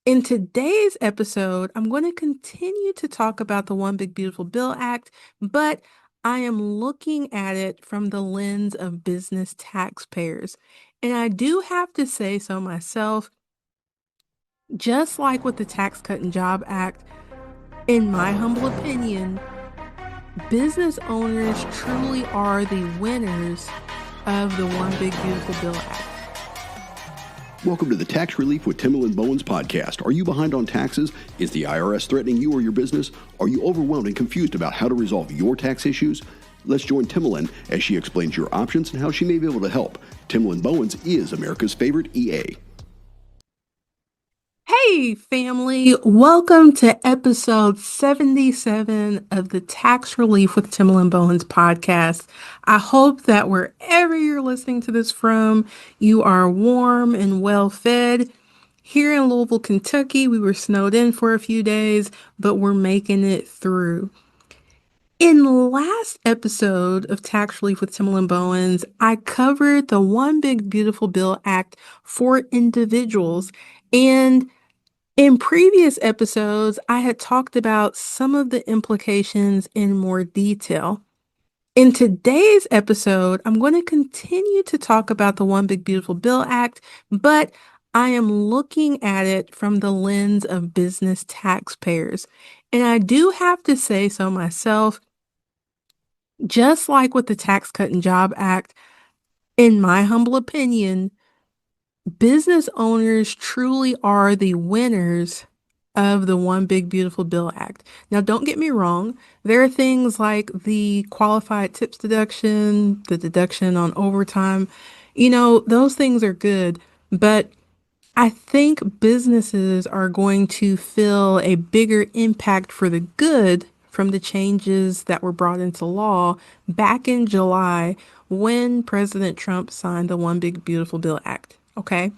In today's episode, I'm going to continue to talk about the One Big Beautiful Bill Act, but I am looking at it from the lens of business taxpayers. And I do have to say so myself, just like with the Tax Cut and Job Act, in my humble opinion, business owners truly are the winners of the One Big Beautiful Bill Act. Welcome to the Tax Relief with Timbaland Bowens podcast. Are you behind on taxes? Is the IRS threatening you or your business? Are you overwhelmed and confused about how to resolve your tax issues? Let's join Timbaland as she explains your options and how she may be able to help. Timbaland Bowens is America's favorite EA. Hey, family. Welcome to episode 77 of the Tax Relief with Timbaland Bowens podcast. I hope that wherever you're listening to this from, you are warm and well fed. Here in Louisville, Kentucky, we were snowed in for a few days, but we're making it through. In the last episode of Tax Relief with Timbaland Bowens, I covered the One Big Beautiful Bill Act for individuals. And in previous episodes, I had talked about some of the implications in more detail. In today's episode, I'm going to continue to talk about the One Big Beautiful Bill Act, but I am looking at it from the lens of business taxpayers. And I do have to say so myself, just like with the Tax Cut and Job Act, in my humble opinion, business owners truly are the winners of the One Big Beautiful Bill Act. Now, don't get me wrong. There are things like the qualified tips deduction, the deduction on overtime. Those things are good, but I think businesses are going to feel a bigger impact for the good from the changes that were brought into law back in July when President Trump signed the One Big Beautiful Bill Act. Okay.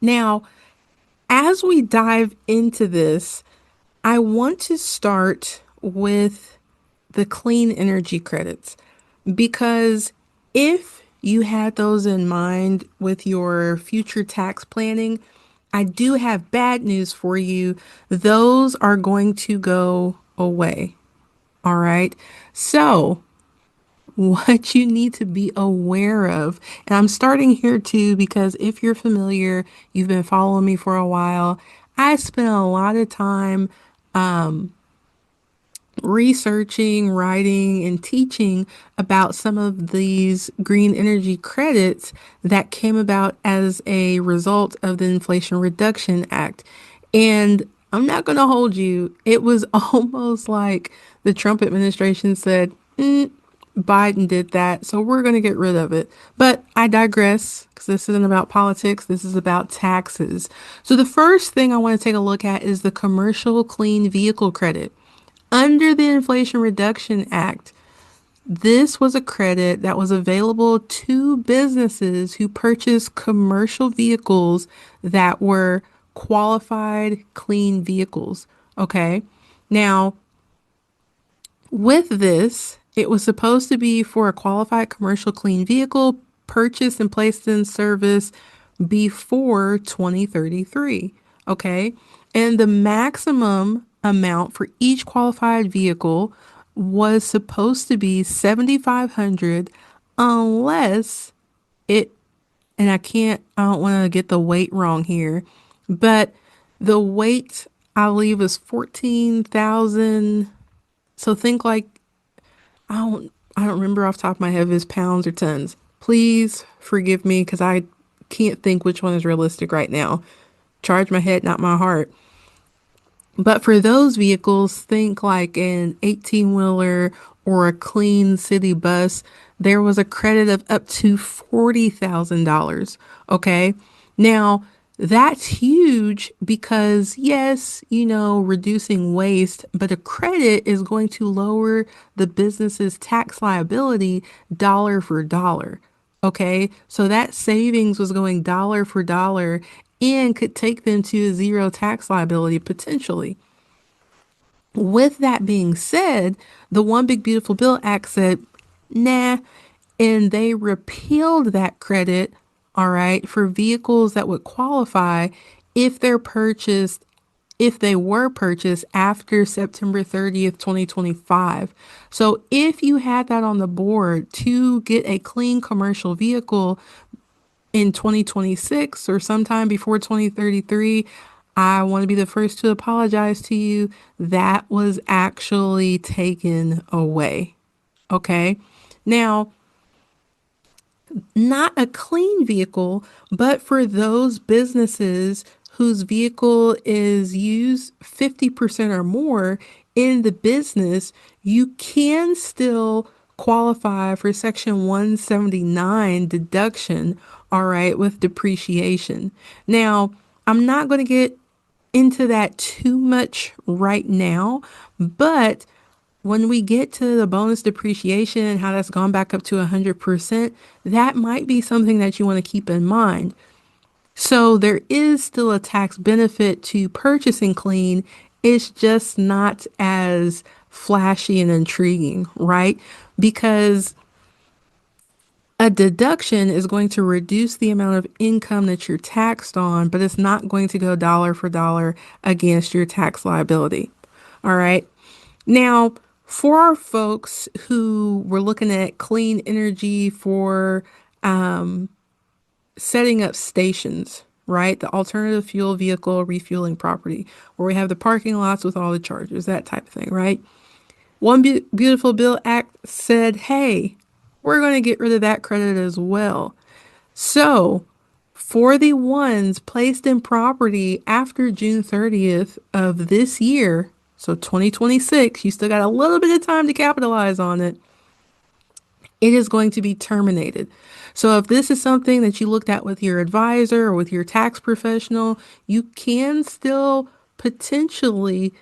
Now, as we dive into this, I want to start with the clean energy credits because if you had those in mind with your future tax planning, I do have bad news for you. Those are going to go away. All right. So, what you need to be aware of. And I'm starting here too, because if you're familiar, you've been following me for a while. I spent a lot of time researching, writing, and teaching about some of these green energy credits that came about as a result of the Inflation Reduction Act. And I'm not going to hold you, it was almost like the Trump administration said, Biden did that, so we're going to get rid of it. But I digress because this isn't about politics. This is about taxes. So the first thing I want to take a look at is the Commercial Clean Vehicle Credit. Under the Inflation Reduction Act, this was a credit that was available to businesses who purchased commercial vehicles that were qualified clean vehicles. Okay. Now, with this, it was supposed to be for a qualified commercial clean vehicle purchased and placed in service before 2033. Okay. And the maximum amount for each qualified vehicle was supposed to be 7,500 unless it, and I don't want to get the weight wrong here, but the weight I believe is 14,000. So think like I don't remember off the top of my head if it's pounds or tons. Please forgive me because I can't think which one is realistic right now. Charge my head, not my heart. But for those vehicles, think like an 18-wheeler or a clean city bus, there was a credit of up to $40,000. Okay. Now, that's huge because, yes, reducing waste, but a credit is going to lower the business's tax liability dollar for dollar. Okay. So that savings was going dollar for dollar and could take them to a zero tax liability potentially. With that being said, the One Big Beautiful Bill Act said, nah, and they repealed that credit, all right, for vehicles that would qualify if they're purchased if they were purchased after September 30th, 2025. So if you had that on the board to get a clean commercial vehicle in 2026 or sometime before 2033, I want to be the first to apologize to you. That was actually taken away. Okay. Now, not a clean vehicle, but for those businesses whose vehicle is used 50% or more in the business, you can still qualify for Section 179 deduction, all right, with depreciation. Now, I'm not going to get into that too much right now, but when we get to the bonus depreciation and how that's gone back up to 100%, that might be something that you want to keep in mind. So there is still a tax benefit to purchasing clean. It's just not as flashy and intriguing, right? Because a deduction is going to reduce the amount of income that you're taxed on, but it's not going to go dollar for dollar against your tax liability. All right. Now, for our folks who were looking at clean energy for setting up stations, right? The alternative fuel vehicle refueling property, where we have the parking lots with all the chargers, that type of thing, right? One Beautiful Bill Act said, hey, we're going to get rid of that credit as well. So, for the ones placed in property after June 30th of this year, so 2026, you still got a little bit of time to capitalize on it. It is going to be terminated. So if this is something that you looked at with your advisor or with your tax professional, you can still potentially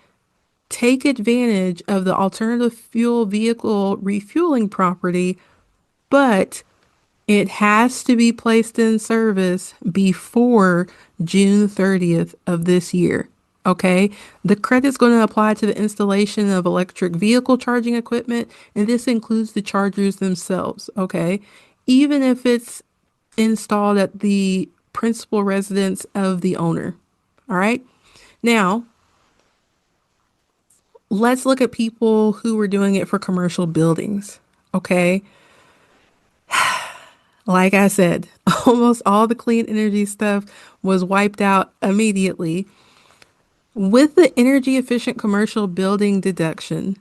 take advantage of the alternative fuel vehicle refueling property, but it has to be placed in service before June 30th of this year. Okay, the credit's going to apply to the installation of electric vehicle charging equipment, and this includes the chargers themselves. Okay, even if it's installed at the principal residence of the owner. All right, now let's look at people who were doing it for commercial buildings. Okay, like I said, almost all the clean energy stuff was wiped out immediately. With the energy efficient commercial building deduction,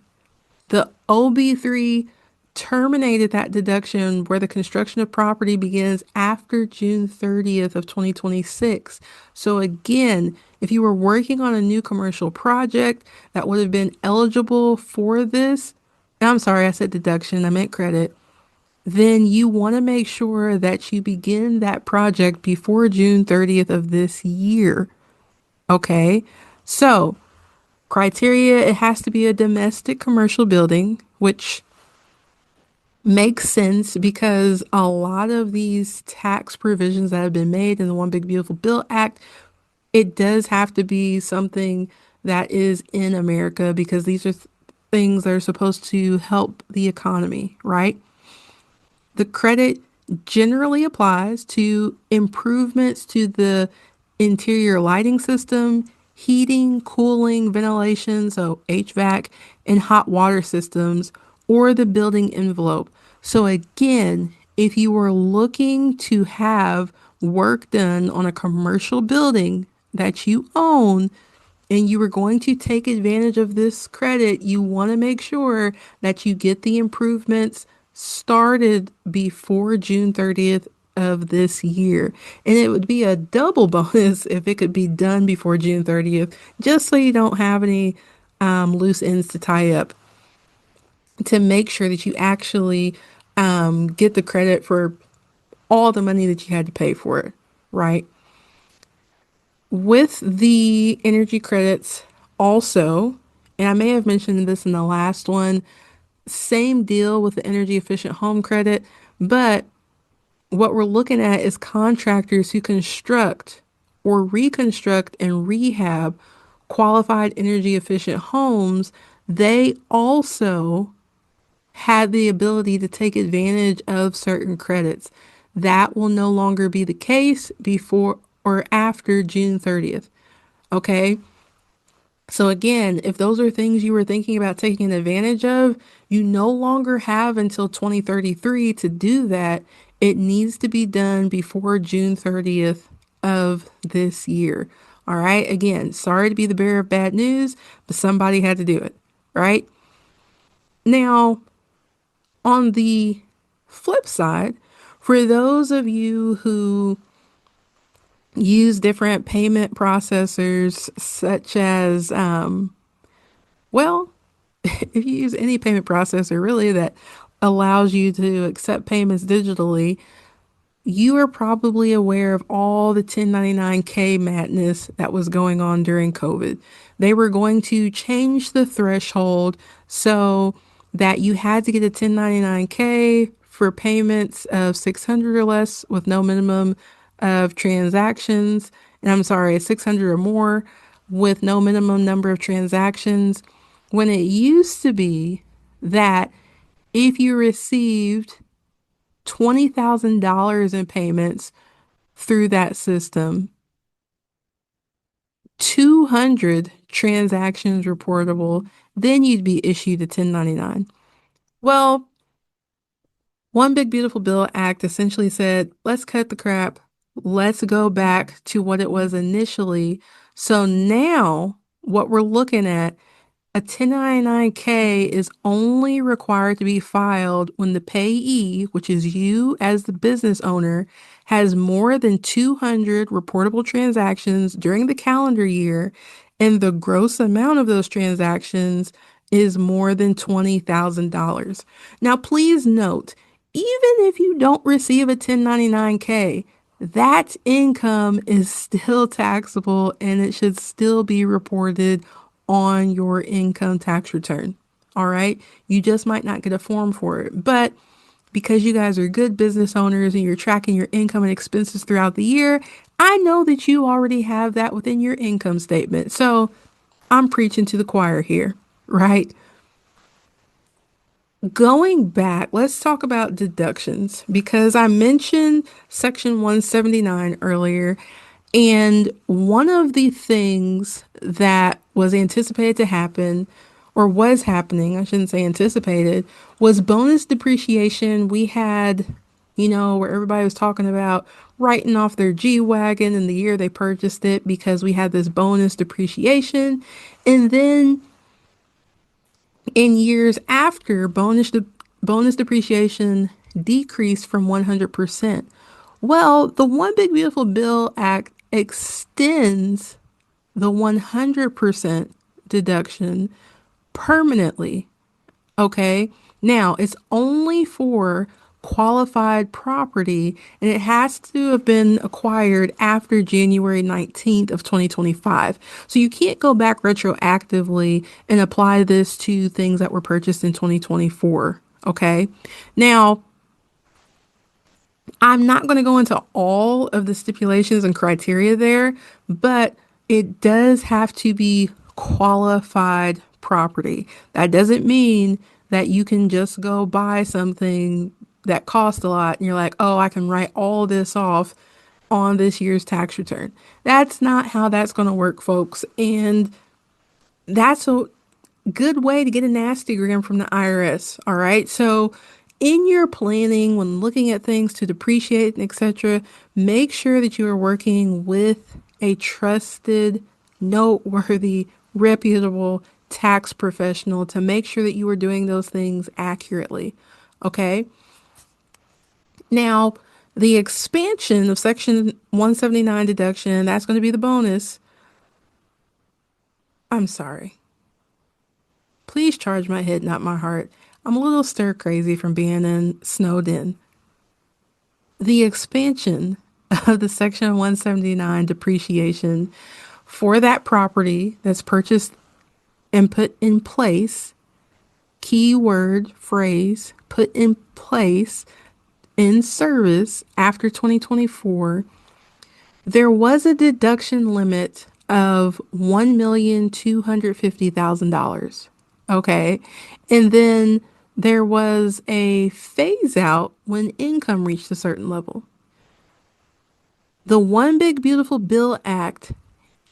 the OB3 terminated that deduction where the construction of property begins after June 30th of 2026. So again, if you were working on a new commercial project that would have been eligible for this, I'm sorry, I said deduction, I meant credit, then you want to make sure that you begin that project before June 30th of this year. Okay? So, criteria, it has to be a domestic commercial building, which makes sense because a lot of these tax provisions that have been made in the One Big Beautiful Bill Act, it does have to be something that is in America because these are things that are supposed to help the economy, right? The credit generally applies to improvements to the interior lighting system, heating, cooling, ventilation, so HVAC, and hot water systems, or the building envelope. So, again, if you are looking to have work done on a commercial building that you own, and you are going to take advantage of this credit, you want to make sure that you get the improvements started before June 30th of this year. And it would be a double bonus if it could be done before June 30th, just so you don't have any loose ends to tie up, to make sure that you actually get the credit for all the money that you had to pay for it, right? With the energy credits, also, and I may have mentioned this in the last one, same deal with the energy efficient home credit, but what we're looking at is contractors who construct or reconstruct and rehab qualified energy efficient homes. They also had the ability to take advantage of certain credits. That will no longer be the case before or after June 30th. Okay. So again, if those are things you were thinking about taking advantage of, you no longer have until 2033 to do that. It needs to be done before June 30th of this year. All right. Again, sorry to be the bearer of bad news, but somebody had to do it. Right. Now, on the flip side, for those of you who use different payment processors, such as, well, if you use any payment processor really that allows you to accept payments digitally, you are probably aware of all the 1099K madness that was going on during COVID. They were going to change the threshold so that you had to get a 1099K for payments of 600 or less with no minimum of transactions. And I'm sorry, 600 or more with no minimum number of transactions. When it used to be that if you received $20,000 in payments through that system, 200 transactions reportable, then you'd be issued a 1099. Well, One Big Beautiful Bill Act essentially said, let's cut the crap. Let's go back to what it was initially. So now what we're looking at, a 1099K is only required to be filed when the payee, which is you as the business owner, has more than 200 reportable transactions during the calendar year, and the gross amount of those transactions is more than $20,000. Now, please note, even if you don't receive a 1099K, that income is still taxable and it should still be reported on your income tax return. All right. You just might not get a form for it. But because you guys are good business owners and you're tracking your income and expenses throughout the year, I know that you already have that within your income statement. So I'm preaching to the choir here, right? Going back, let's talk about deductions because I mentioned Section 179 earlier. And one of the things that was anticipated to happen, or was happening, I shouldn't say anticipated, was bonus depreciation. We had, where everybody was talking about writing off their G Wagon in the year they purchased it because we had this bonus depreciation. And then in years after, bonus depreciation decreased from 100%. Well, the One Big Beautiful Bill Act extends the 100% deduction permanently. Okay. Now, it's only for qualified property and it has to have been acquired after January 19th of 2025. So you can't go back retroactively and apply this to things that were purchased in 2024. Okay. Now, I'm not going to go into all of the stipulations and criteria there, but it does have to be qualified property. That doesn't mean that you can just go buy something that costs a lot and you're like, oh, I can write all this off on this year's tax return. That's not how that's going to work, folks. And that's a good way to get a nasty gram from the IRS. All right. So in your planning, when looking at things to depreciate and etc., make sure that you are working with a trusted, noteworthy, reputable tax professional to make sure that you are doing those things accurately. Okay. Now, the expansion of Section 179 deduction, that's going to be the bonus. I'm sorry. Please charge my head, not my heart. I'm a little stir crazy from being snowed in. The expansion of the Section 179 depreciation for that property that's purchased and put in place, keyword phrase, put in place in service after 2024, there was a deduction limit of $1,250,000. Okay. And then there was a phase out when income reached a certain level. The One Big Beautiful Bill Act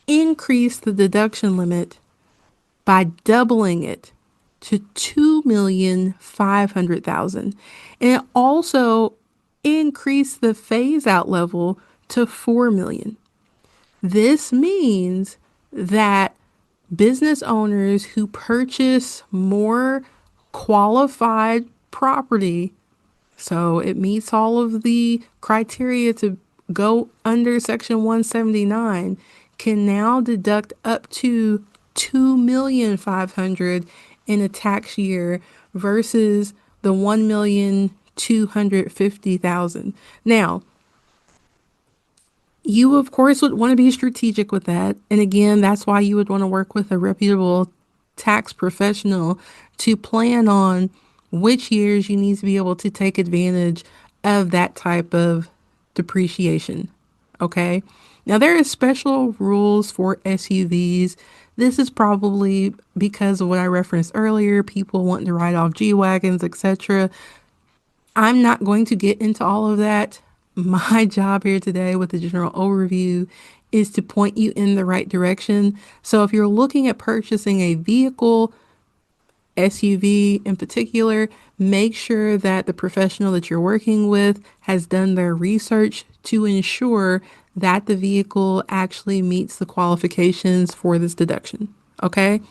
increased the deduction limit by doubling it to 2,500,000. And it also increased the phase out level to 4 million. This means that business owners who purchase more qualified property, so it meets all of the criteria to go under Section 179, can now deduct up to 2,500,000 in a tax year versus the 1,250,000. Now, you, of course, would want to be strategic with that. And again, that's why you would want to work with a reputable tax professional to plan on which years you need to be able to take advantage of that type of depreciation. Okay. Now, there are special rules for SUVs. This is probably because of what I referenced earlier, people wanting to ride off G-Wagons, etc. I'm not going to get into all of that. My job here today with the general overview is to point you in the right direction. So if you're looking at purchasing a vehicle, SUV in particular, make sure that the professional that you're working with has done their research to ensure that the vehicle actually meets the qualifications for this deduction. Okay?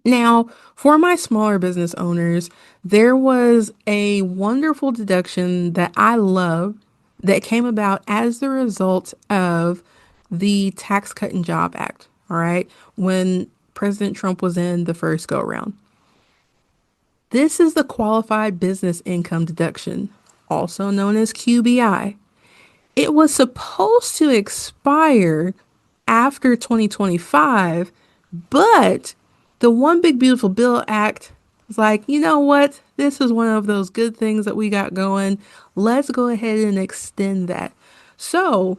Now, for my smaller business owners, there was a wonderful deduction that I loved that came about as the result of the Tax Cut and Job Act. All right. When President Trump was in the first go around. This is the qualified business income deduction, also known as QBI. It was supposed to expire after 2025, but the One Big Beautiful Bill Act was like, you know what? This is one of those good things that we got going. Let's go ahead and extend that. So,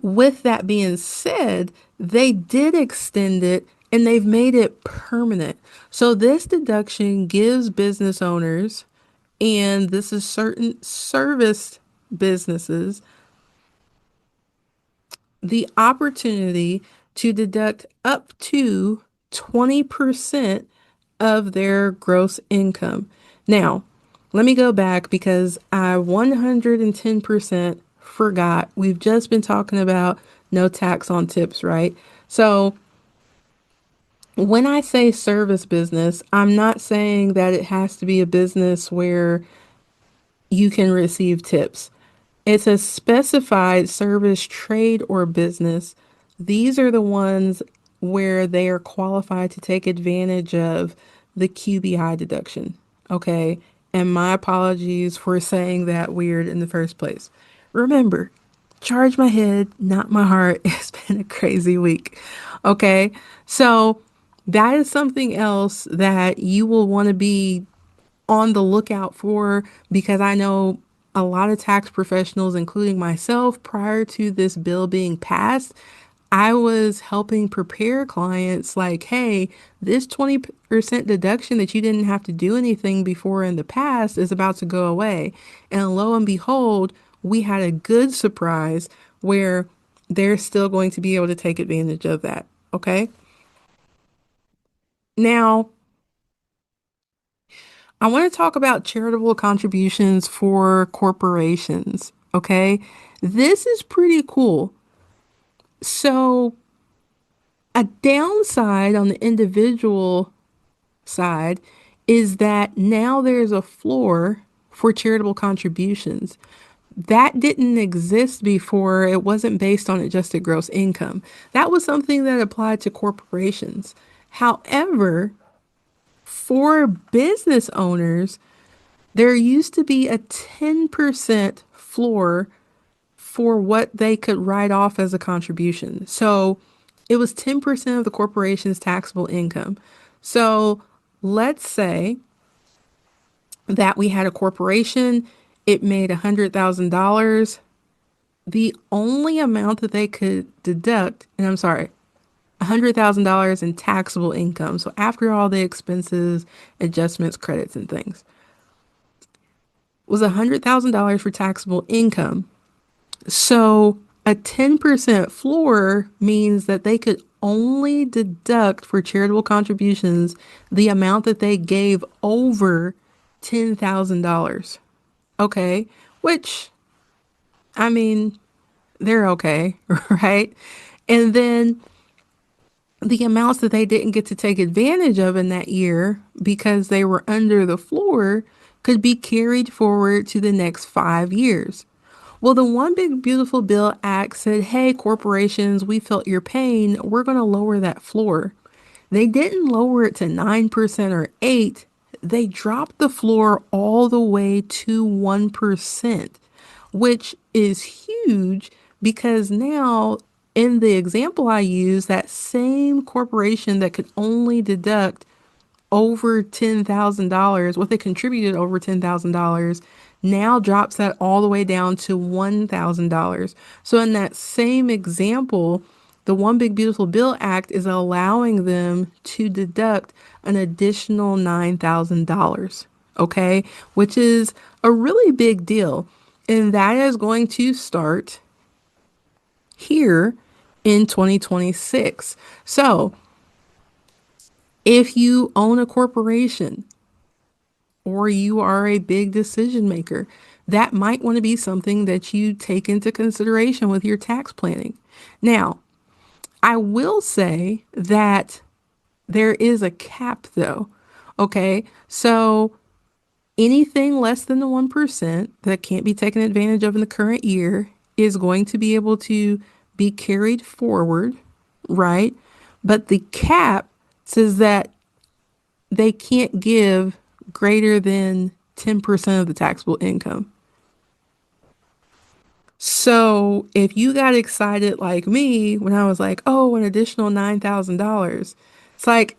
with that being said, they did extend it and they've made it permanent. So, this deduction gives business owners, and this is certain service businesses, the opportunity to deduct up to 20% of their gross income. Now, let me go back because I 110% forgot. We've just been talking about no tax on tips, right? So, when I say service business, I'm not saying that it has to be a business where you can receive tips. It's a specified service, trade, or business. These are the ones where they are qualified to take advantage of the QBI deduction. Okay. And my apologies for saying that weird in the first place. Remember, charge my head, not my heart. It's been a crazy week. Okay. So that is something else that you will want to be on the lookout for because I know a lot of tax professionals, including myself, prior to this bill being passed, I was helping prepare clients like, hey, this 20% deduction that you didn't have to do anything before in the past is about to go away. And lo and behold, we had a good surprise where they're still going to be able to take advantage of that. Okay. Now, I want to talk about charitable contributions for corporations. Okay. This is pretty cool. So, a downside on the individual side is that now there's a floor for charitable contributions. That didn't exist before. It wasn't based on adjusted gross income. That was something that applied to corporations. However, for business owners, there used to be a 10% floor for what they could write off as a contribution. So it was 10% of the corporation's taxable income. So let's say that we had a corporation, it made $100,000. The only amount that they could deduct, and I'm sorry, $100,000 in taxable income. So after all the expenses, adjustments, credits, and things, was $100,000 for taxable income. So a 10% floor means that they could only deduct for charitable contributions the amount that they gave over $10,000. Okay, which, I mean, they're okay, right? And then the amounts that they didn't get to take advantage of in that year because they were under the floor could be carried forward to the next 5 years. Well, the One Big Beautiful Bill Act said, hey, corporations, we felt your pain. We're going to lower that floor. They didn't lower it to 9% or 8. They dropped the floor all the way to 1%, which is huge because now in the example I use, that same corporation that could only deduct over $10,000, what they contributed over $10,000, now drops that all the way down to $1,000. So, in that same example, the One Big Beautiful Bill Act is allowing them to deduct an additional $9,000, okay, which is a really big deal. And that is going to start here in 2026. So, if you own a corporation, or you are a big decision maker, that might want to be something that you take into consideration with your tax planning. Now, I will say that there is a cap though. Okay. So anything less than the 1% that can't be taken advantage of in the current year is going to be able to be carried forward, right? But the cap says that they can't give greater than 10% of the taxable income. So if you got excited like me when I was like, oh, an additional $9,000, it's like,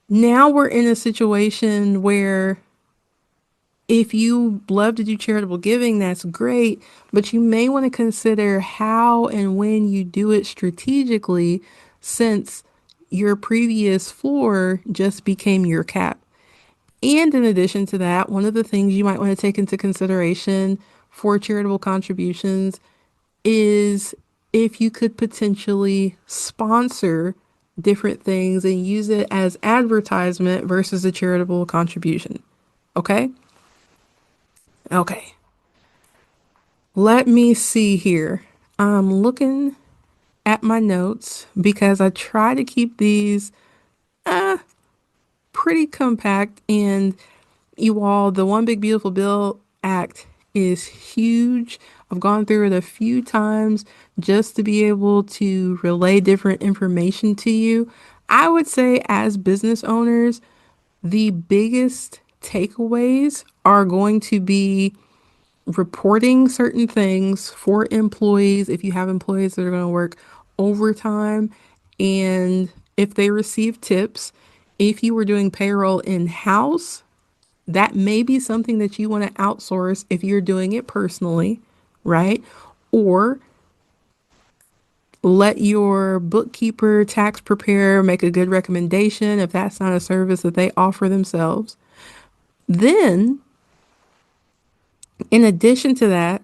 now we're in a situation where if you love to do charitable giving, that's great, but you may want to consider how and when you do it strategically since your previous floor just became your cap. And in addition to that, one of the things you might want to take into consideration for charitable contributions is if you could potentially sponsor different things and use it as advertisement versus a charitable contribution. Okay? Okay. Let me see here. I'm looking at my notes because I try to keep these pretty compact. And you all, the One Big Beautiful Bill Act is huge. I've gone through it a few times just to be able to relay different information to you. I would say, as business owners, the biggest takeaways are going to be reporting certain things for employees if you have employees that are going to work overtime and if they receive tips. If you were doing payroll in house, that may be something that you want to outsource if you're doing it personally, right? Or let your bookkeeper, tax preparer make a good recommendation if that's not a service that they offer themselves. Then, in addition to that,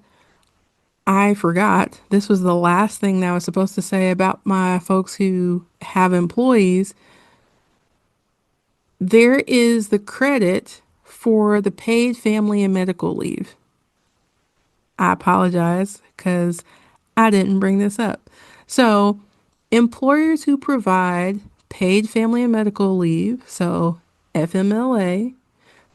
I forgot this was the last thing that I was supposed to say about my folks who have employees. There is the credit for the paid family and medical leave. I apologize because I didn't bring this up. So, employers who provide paid family and medical leave, so FMLA,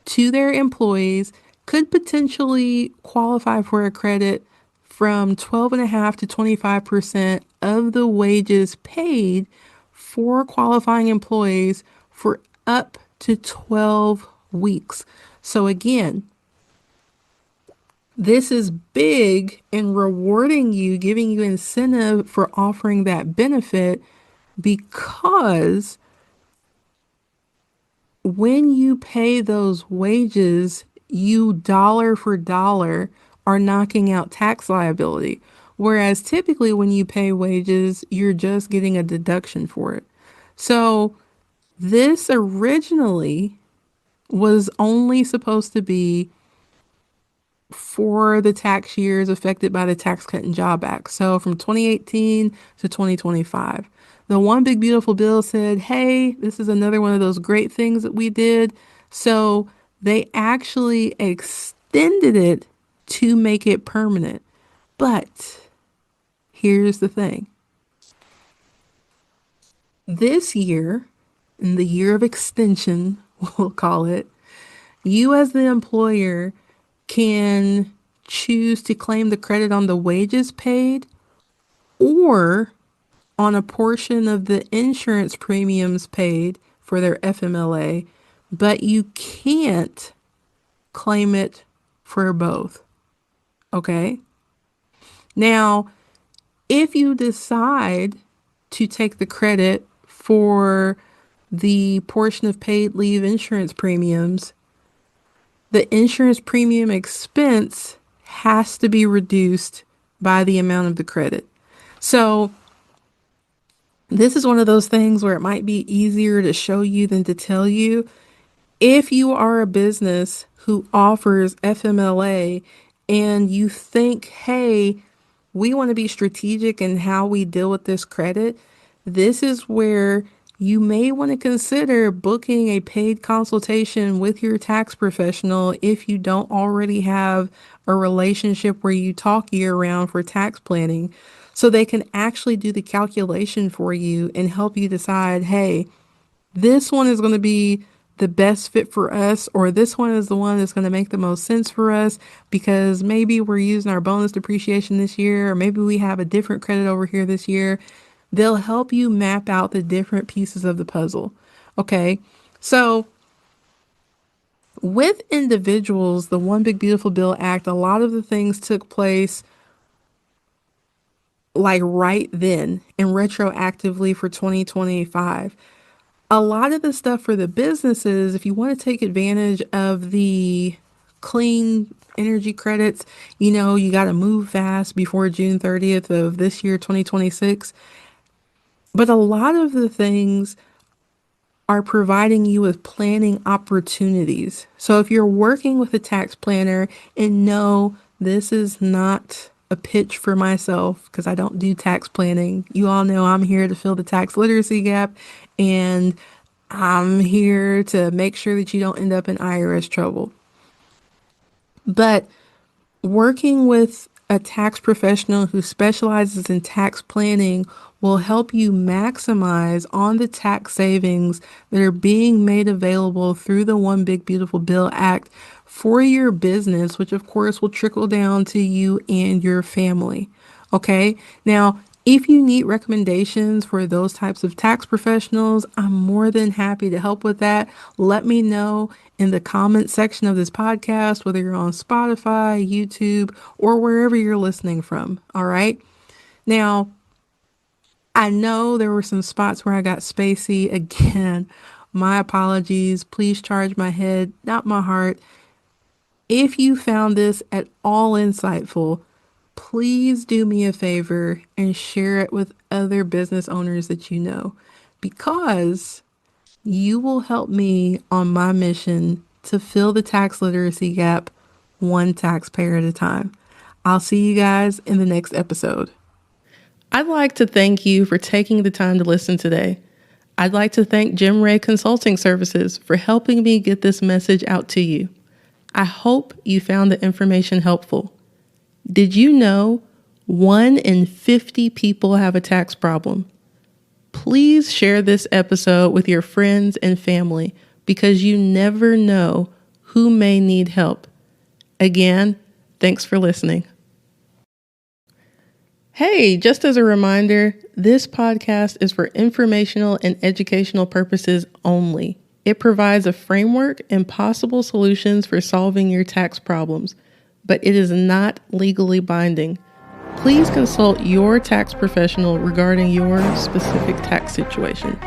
to their employees could potentially qualify for a credit from 12.5 to 25% of the wages paid for qualifying employees for up to 12 weeks. So again, this is big in rewarding you, giving you incentive for offering that benefit because when you pay those wages, you dollar for dollar are knocking out tax liability. Whereas typically when you pay wages, you're just getting a deduction for it. So this originally was only supposed to be for the tax years affected by the Tax Cut and Job Act. So from 2018 to 2025. The One Big Beautiful Bill said, hey, this is another one of those great things that we did. So they actually extended it to make it permanent. But here's the thing. This year, in the year of extension, we'll call it, you as the employer can choose to claim the credit on the wages paid or on a portion of the insurance premiums paid for their FMLA, but you can't claim it for both. Okay? Now, if you decide to take the credit for the portion of paid leave insurance premiums, the insurance premium expense has to be reduced by the amount of the credit. So this is one of those things where it might be easier to show you than to tell you. If you are a business who offers FMLA and you think, hey, we want to be strategic in how we deal with this credit, this is where you may want to consider booking a paid consultation with your tax professional if you don't already have a relationship where you talk year round for tax planning, so they can actually do the calculation for you and help you decide, hey, this one is going to be the best fit for us, or this one is the one that's going to make the most sense for us because maybe we're using our bonus depreciation this year, or maybe we have a different credit over here this year. They'll help you map out the different pieces of the puzzle. Okay, so with individuals, the One Big Beautiful Bill Act, a lot of the things took place like right then and retroactively for 2025. A lot of the stuff for the businesses, if you want to take advantage of the clean energy credits, you got to move fast before June 30th of this year, 2026. But a lot of the things are providing you with planning opportunities. So if you're working with a tax planner, and no, this is not a pitch for myself because I don't do tax planning. You all know I'm here to fill the tax literacy gap, and I'm here to make sure that you don't end up in IRS trouble. But working with a tax professional who specializes in tax planning will help you maximize on the tax savings that are being made available through the One Big Beautiful Bill Act for your business, which of course will trickle down to you and your family. Okay. Now, if you need recommendations for those types of tax professionals, I'm more than happy to help with that. Let me know in the comment section of this podcast, whether you're on Spotify, YouTube, or wherever you're listening from. All right. Now, I know there were some spots where I got spacey. Again, my apologies. Please charge my head, not my heart. If you found this at all insightful, please do me a favor and share it with other business owners that you know, because you will help me on my mission to fill the tax literacy gap one taxpayer at a time. I'll see you guys in the next episode. I'd like to thank you for taking the time to listen today. I'd like to thank Jim Ray Consulting Services for helping me get this message out to you. I hope you found the information helpful. Did you know 1 in 50 people have a tax problem? Please share this episode with your friends and family because you never know who may need help. Again, thanks for listening. Hey, just as a reminder, this podcast is for informational and educational purposes only. It provides a framework and possible solutions for solving your tax problems, but it is not legally binding. Please consult your tax professional regarding your specific tax situation.